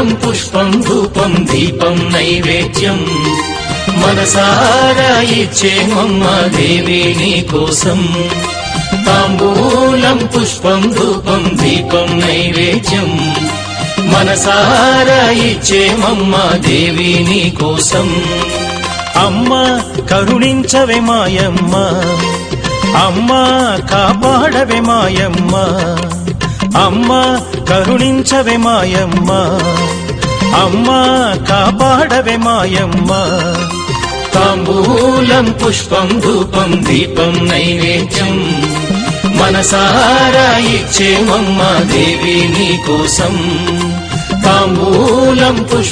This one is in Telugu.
తాంబూలం పుష్పం ధూపం దీపం నైవేద్యం మనసారా ఇచ్చేమమ్మ దేవి నీ కోసం తాంబూలం పుష్పం ధూపం దీపం నైవేద్యం మనసారా ఇచ్చేమమ్మ దేవి నీ కోసం అమ్మ కరుణించవే మాయమ్మ అమ్మ కాపాడవే మాయమ్మ అమ్మ కరుణించవే మాయమ్మ అమ్మ కాపాడవే మాయమ్మ తాంబూలం పుష్పం ధూపం దీపం నైవేద్యం మనసారా ఇచ్చేమమ్మ దేవి నీ కోసం తాంబూలం పుష్పం